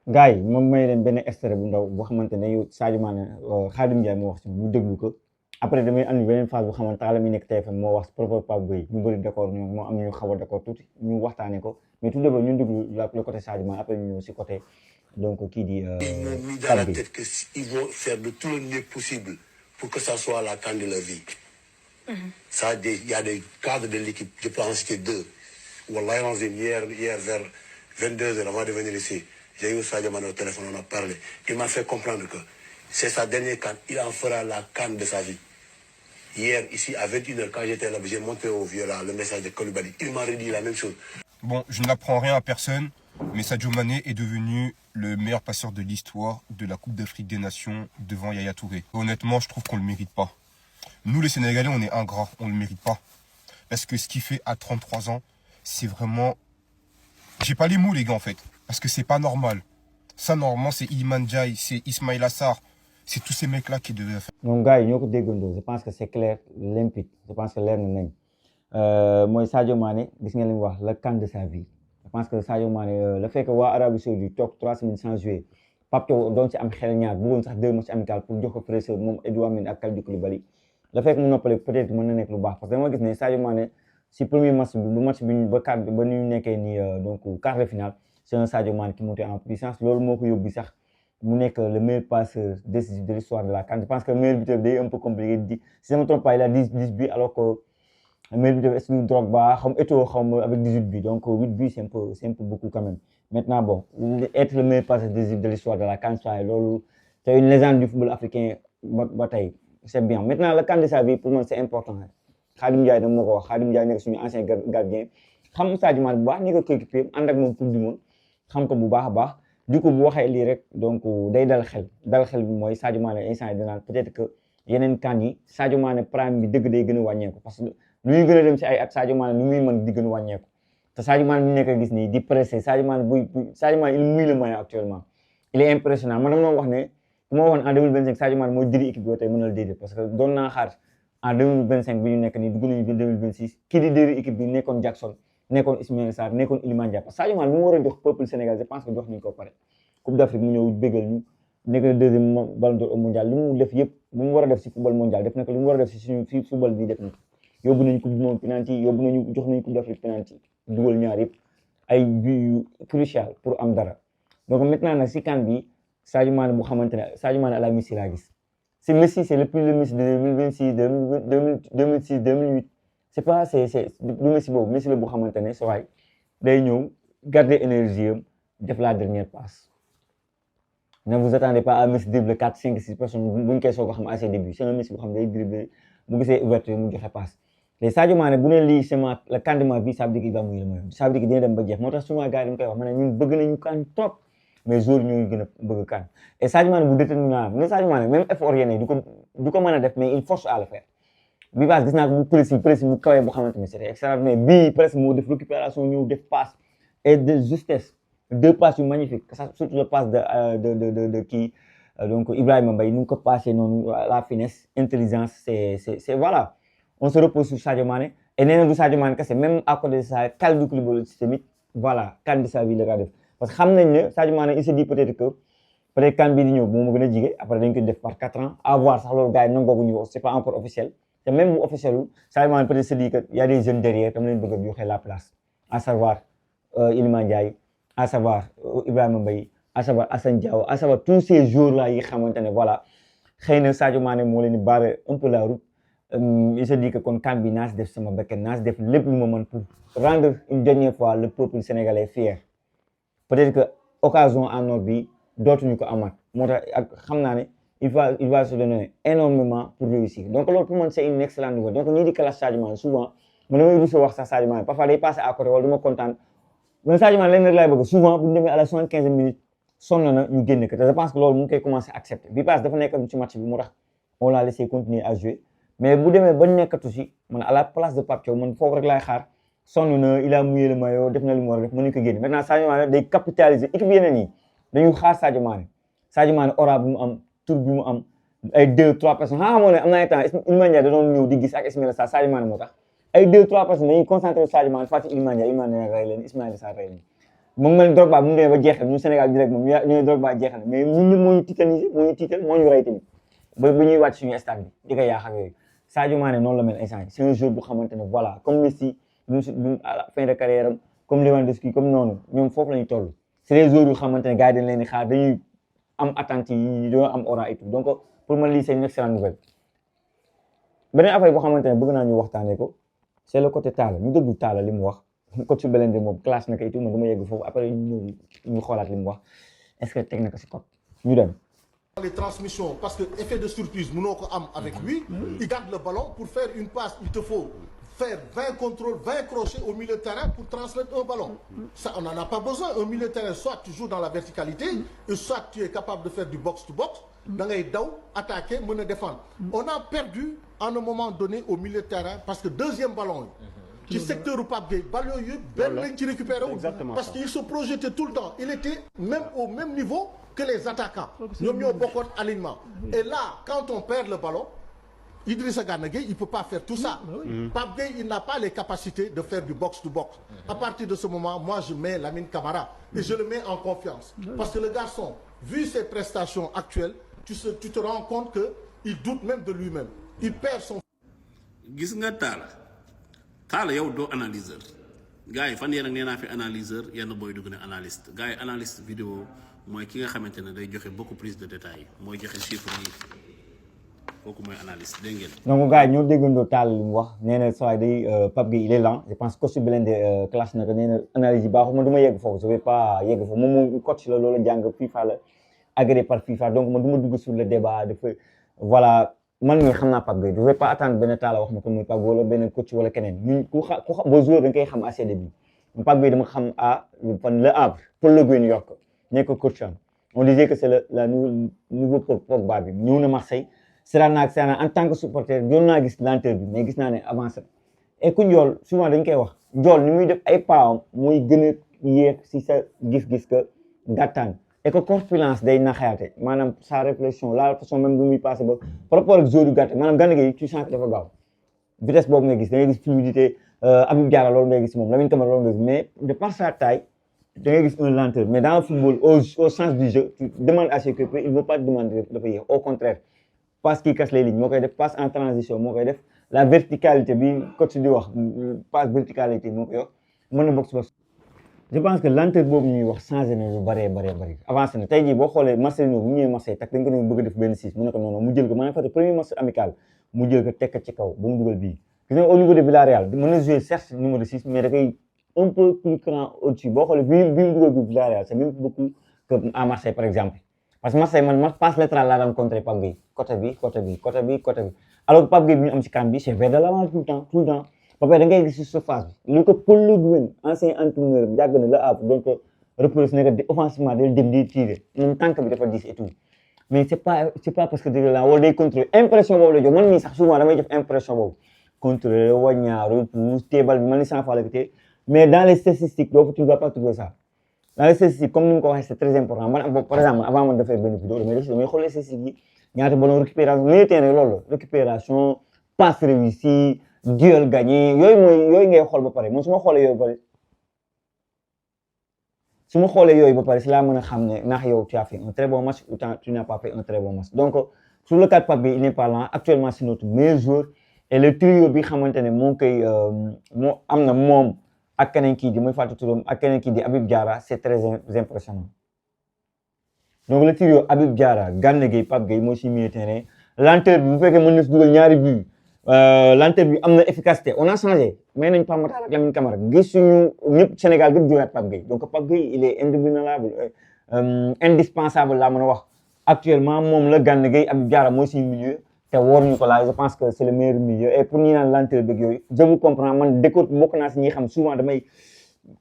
gars yi moom may leen benn extrait bu ndaw boo xamante ne yow Sadio Mané Khadim Ndiaye moo wax ci ñu déglu ko après damay andi beneen phase bu xamante ne mi nekk TFM moo wax propos Pape Gueye ñu bëri d'accord ñoom moo am ñu xaw a d'accord tuuti ñu waxtaanee ko mais tout d'abord ñu déglu le côté Sadio Mané après ñu ñëw si côté donc kii di. Ils m'ont mis dans la tête qu'ils vont faire de tout le mieux possible pour que ça soit la CAN de leur vie. Ça, il y a des cadres de l'équipe, je peux en citer deux. Wallah, hier vers 22h avant de venir ici, j'ai eu Sadio Mané au téléphone, on a parlé. Il m'a fait comprendre que c'est sa dernière CAN, il en fera la CAN de sa vie. Hier, ici, à 21h, quand j'étais là, j'ai montré au vieux là le message de Koulibaly. Il m'a redit la même chose. Bon, je n'apprends rien à personne, mais Sadio Mané est devenu le meilleur passeur de l'histoire de la Coupe d'Afrique des Nations devant Yaya Touré. Honnêtement, je trouve qu'on ne le mérite pas. Nous, les Sénégalais, on est ingrats, on ne le mérite pas. Parce que ce qu'il fait à 33 ans, c'est vraiment... J'ai pas les mots, les gars, en fait. Parce que c'est pas normal. Ça, normalement, c'est Iliman Ndiaye, c'est Ismaïla Sarr. C'est tous ces mecs-là qui devaient faire. Donc, gars, je pense que c'est clair, limpide. Je pense que l'air n'est moi, Sadio Mané, le camp de sa vie. Je pense que Sadio Mané, le fait que l'Arabie Saoudite top 3 semaines sans jouer, Pape Thiaw doon ci am xel ñaar bëggoon sax 2 matchs amicaux pour jox ko fraîcheur moom Edouard Mendy ak Kalidou Koulibaly le fait que mu noppale peut-être mën na nekk lu baax parce que dama gis ne Sadio Mané si premier match bi bu match bi ba quart ba ñu nekkee ni donc quart de finale c'est un Sadio Mané qui montait en puissance loolu moo ko yóbbu sax mu nekk le meilleur passeur décisif de l'histoire de la CAN. Je pense que le meilleur buteur day un peu compliqué si je ne me trompe pas il a 10 buts alors que le meilleur buteur est Drogba xam Eto'o xam avec 18 buts donc 8 buts c'est un peu beaucoup quand même. Maintenant, bon, être le meilleur passeur décisif de l'histoire de la CAN, c'est une légende du football africain, c'est bien. Maintenant, le CAN de sa vie, pour moi, c'est important. Khadim Ndiaye, Khadim Ndiaye, c'est un ancien gardien. Xam Sadio Mané bu baax ni ko coéquipier ànd ak moom coupe du monde xam ko bu baax a baax du ko bu waxee lii rek donc day dal xel bi mooy Sadio Mané instant yi dinaan peut-être que yeneen CAN yi Sadio Mané prime bi dëgg day gën a wàññeeku parce que lu ñuy gën a dem si ay at Sadio Mané lu muy mën di gën a wàññeeku te Sadio Mané bi nekk gis nii di pressé Sadio Mané il mouille le maillot actuellement il est impressionnant man dama wax ne ku ma waxoon en 2025 Sadio Mané mooy diri équipe bi tey mënal déedéet parce que doon naa xaar en 2025 bi ñu nekk nii dugg nañu 2026 kii di diri équipe bi nekkoon Jackson nekkoon Ismaïla Sarr nekkoon Iliman Ndiaye parce que Sadio Mané bi mu war a jox peuple sénégal je pense que jox nañu ko pare Coupe d'Afrique mu ñëw bégal ñu nekk na deuxième ballon d'or mondial li mu def yëpp li mu war a def si football mondial def na ko li mu war a def si suñu si football bi def na ko yóbbu nañu coupe du monde penalty yóbbu nañu jox nañu Coupe d'Afrique penalty dugal ñaar yëpp ay buts yu crucial pour am dara donc maintenant nag si CAN bi Sadio Mané bu xamante ne Sadio Mané à la Messi laa gis c'est Messi c'est le plus le Messi de 2026 2006 2008 c'est pas c'est du Messi boobu Messi la bu xamante ne sa waay day ñëw garder énergie am def la dernière passe ne vous attendez pas à Messi dribbler 4 5 6 personnes bu ñu koy soog a xam à ses débuts c'est un Messi boo xam ne day dribbler bu gisee ouverture mu joxe passe les Sadio Mané bu ne lii c'est le CAN de ma vie ça veut dire qu'il va mouiller le maillot ça veut dire que dina dem ba jeex moo tax souvent gars yi dañu koy wax ma ne ñun bëgg nañu CAN trop mais joueurs ñoo gën a bëgg CAN et Sadio Mané bu déterminé mais Sadio Mané même effort yeneen du ko mën a def mais il force à le faire bi passe gis naa ko bu précis mu kawee bu xamante ne c'était extraordinaire bii presque moo def récupération ñëw def passe et de justesse 2 passes yu magnifiques surtout le passe de kii donc Ibrahima Mbaye nu ko passé noonu la finesse intelligence c'est voilà on se repose sur Sadio Mané et nee na du Sadio Mané kese même à côté de ça Kalidou Koulibaly tamit voilà CAN de sa vie la ka def parce que xam nañ ne Sadio Mané il se dit peut-être CAN bii di ñëw moo ma gën a jige après dañ ko def par 4 ans à voir sax loolu gars yi nangooguñu ko c'est pas encore officiel te même bu officiel Sadio Mané peut-être se dit que y a des jeunes derrière tam leen bëgg a joxe la place à savoir Iliman Ndiaye à savoir Ibrahima Mbaye à savoir Assane Diao à savoir tous ces joueurs-là yi xamante ne voilà xëy na Sadio Mané moo leen di barrer un peu la route il se dit que kon CAN bi naa si def sama bekken naa si def lépp lu ma mën pour rendre une dernière fois le peuple sénégalais fier peut-être que occasion en or bi dootuñu ko amaat moo tax ak xam naa ne il va se donner énormément pour réussir donc loolu pour man c'est une excellente nouvelle donc ñii di classe Sadio Mané souvent man damay rus a wax sax Sadio Mané parfois day passer à côté wala du ma kontaan mais Sadio Mané lenn rek laay bëgg souvent bu ñu demee à la 75e minute sonn na ñu génne ko te je pense que loolu mu ngi koy commencer accepter bi passe dafa nekk ci match bi moo tax on l'a laissé continuer à jouer mais bu demee ba nekkatu si man à la place de Pape Thiaw man foofu rek laay xaar sonn na il a mouillé le maillot def na li mu war a def mën nañu ko génne maintenant Sadio Mané day capitaliser équipe yeneen yi dañuy xaar Sadio Mané aura bi mu am tour bi mu am ay 2-3 personnes moo ne am na ay temps Iliman Ndiaye da doon ñëw di gis ak Ismaïla Sarr Sadio Mané moo tax ay 2-3 personnes dañuy concentré Sadio Mané fàtte Iliman Ndiaye rey leen Ismaïla Sarr rey leen moom mel Drogba bu mu demee ba jeexal ñun Sénégal direct moom ñu Drogba jeexal mais ñun moo ñu titanisé moo ñu tiital moo ñu rey tamit ba ñuy wàcc suñu stade bi di ko yaax ak yooyu Sadio Mané noonu la mel instant c'est un joueur bu xamante ne voilà comme Messi à la fin de carrière am comme Lewandowski comme noonu ñoom foofu la ñu toll c'est des joueurs yu xamante ne gars yi dañ leen di xaar dañuy am attente yi dañoo am aura et tout donc pour man lii c'est une excellente nouvelle beneen affaire boo xamante ne bëgg naa ñu waxtaanee ko c'est le côté Talla ñu déglu Talla li mu wax coach Blindé moom classe na ko et tout man dama yegg foofu après ñu xoolaat li mu wax est-ce que teg na ko si code ñu dem. Les transmissions parce que effet de surprise mënoo ko am avec lui. Il garde le ballon pour faire une passe il te faut faire 20 contrôles 20 crochets au milieu de terrain pour transmettre un ballon. Ça on n'en a pas besoin un milieu de terrain soit tu joues dans la verticalité et soit tu es capable de faire du box to box. da ngay daw attaquer mën a défendre. On a perdu à un moment donné au milieu de terrain parce que deuxième ballon yi. ci secteur u Pape Gueye ballon yooyu benn lañ ci récupéré wu. Parce qu'il se projetait tout le temps il était même au même niveau que les attaquants. ñoom ñoo bokkoon alignement. Et là quand on perd le ballon Idrissa Gana Gueye il peut pas faire tout ça. Pape Gueye il n'a pas les capacités de faire du box to box. À partir de ce moment moi je mets Lamine Camara et je le mets en confiance. Parce que le garçon vu ses prestations actuelles tu te rends compte que il doute même de lui-même il perd son. gis nga Talla yow doo analyseur gars yi fan yéen ak nee naa fi analyseur yenn booy dugg ne analyste gars yi analyste vidéo mooy ki nga xamante ne day joxe beaucoup plus de détails mooy joxe chiffres yi kooku mooy analyste dégg ngeen. donc gars yi ñoo déggandoo Talla li mu wax nee na saa day Pape Gueye il est lent je pense coach Blindé classe na ko nee na analyse yi baaxul man du ma yegg foofu je vais pas yegg foofu moom moom coach la loolu jàng FIFA la agréé par FIFA donc man du ma dugg sur le débat dafa voilà. man mii xam naa Pape Gueye je vais pas attendre benn Talla wax ma ko muy Pape wala benn coach wala keneen ñun ku xam ba joueur da nga koy xam à ses débuts Pape Gueye dama xam à fan Le Havre Paul Le Guen New York nekk coach am on disait que c'est la nouveau Pogba bi ñëw na Marseille seetaan naa ak en tant que supporter doon naa gis lenteur bi mais gis naa ne avancé et ku njool souvent dañ koy wax njool ni muy def ay pas mooy gën a yéex si sa gis-gis que gàttaan et que corpulence day naxaate maanaam sa réflexion la façon même bu muy passé ba par rapport ak joueur yu gàtt maanaam Gana Gueye tu sens que dafa gaaw vitesse boobu ngay gis da ngay gis fluidité Habib Diarra loolu ngay gis moom Lamine Camara loolu ngay gis mais de par sa taille da ngay gis un lenteur mais dans le football au sens du jeu tu demandes à ses coéquipiers il ne faut pas te demander dafa yéex au contraire passe qui casse les lignes moo koy def passe en transition moo koy def la verticalité bi coach di wax passe verticalité moo koy wax mën na box box. Je pense que lenteur boobu ñuy wax changé na lu bëree avancé na tey jii boo xoolee Marcelino bu ñëwee Marseille tak dañ ko doon bëgg a def benn 6 mu ne ko noonu mu jël ko maanaam fait premier match amical mu jël ko teg ko ci kaw ba mu dugal bii gis nga au niveau de Villarreal mën na jouer certes numéro 6 mais da koy un peu plus grand au-dessus boo xoolee bii mu dugal bi Villarreal c'est même beaucoup que à Marseille par exemple parce que Marseille man passe latéral laa daan contrer Pape Gueye côté bi alors que Pape Gueye bi ñu am ci camp bi c'est vers de l'avant tout le temps ba pare da ngay gis si surface bi lu ko Paul Le Guen ancien entraîneur yàgg na la ab donc reprise nekk offensivement day dem di tirer moom tànk bi dafa diis et tout mais c'est pas parce que dëgg la wala day contrôler impression boobu la jox man mii sax souvent damay def impression boobu contrôler waññaaru pousse teebal bi man li sans fois la té mais dans les statistiques doo tu ne vas pas trouver ça dans les statistiques comme ni mu ko waxee c'est très important man par exemple avant man dafay benn vidéo damay xool les statistiques yi ñaata ballon récupération milieu terrain loolu récupération passe réussie duel gagné yooyu ngay xool ba pare man su ma xoolee yooyu ba pare si laa mën a xam ne ndax yow tu as fait un très bon match ou tu n'as pas fait un très bon match donc sur le cas de Pape Gueye il n'est pas lent actuellement c'est notre meilleur joueur et le trio bi xamante ne moo koy moo am na moom ak keneen kii di mooy fàtte turam ak keneen kii di Habib Diarra c'est très impressionnant donc le trio Habib Diarra Gana Gueye Pape Gueye moo si milieu terrain lenteur bi bu fekkee mën na si dugal ñaari but lenteur bi am na efficacité on a changé may nañ Pape Matar ak Lamine Camara gisuñu ñëpp Sénégal gëpp jógaat Pape Gueye donc Pape Gueye il est indéboulonnable indispensable laa mën a wax actuellement moom la Gana Gueye Habib Diarra mooy suñu milieu te wóor ñu ko laaj je pense que c'est le meilleur milieu et pour ñi naan lenteur beeg yooyu je vous comprends man décote bokk naa si ñi xam souvent damay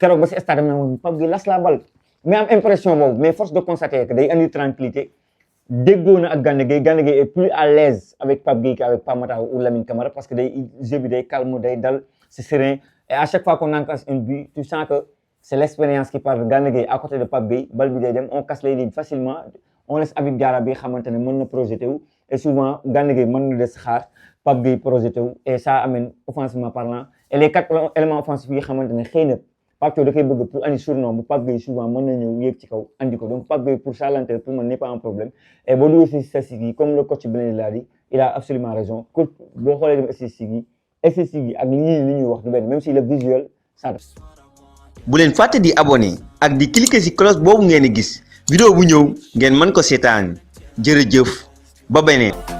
keroog ba si stade am na Pape Gueye las la balle mais am impression boobu mais force de constater que day andi tranquillité déggoo na ak Gana Gueye est plus à l'aise avec Pape Gueye qu'avec Pape Matar ou Lamine Camara parce que jeu bi day calme day dal c'est serein et à chaque fois qu'on encaisse un but tu sens que c'est l'expérience qui parle Gana Gueye à côté de Pape Gueye bal bi day dem on casse les lignes facilement on laisse Habib Diarra bi xamante ne mën na projeté wu et souvent Gana Gueye mën na des xaar Pape Gueye projeté wu et ça amène offensivement parlant et les 4 éléments offensifs yi xamante ne xëy na Pape Thiaw da koy bëgg pour andi surnom bu Pape Gueye souvent mën na ñëw yéeg ci kaw andi ko donc Pape Gueye pour ça l'intérêt pour man n'est pas un problème et boo duggee si statistiques yi comme le coach Blindé l'a dit il a absolument raison que boo xoolee dem statistiques yi ak ñii li ñuy wax du benn même si le visuel ça. bu leen fàtte di abonné ak di cliquer ci cloche boobu ngeen di gis vidéo bu ñëw ngeen mën ko seetaan jërëjëf ba beneen.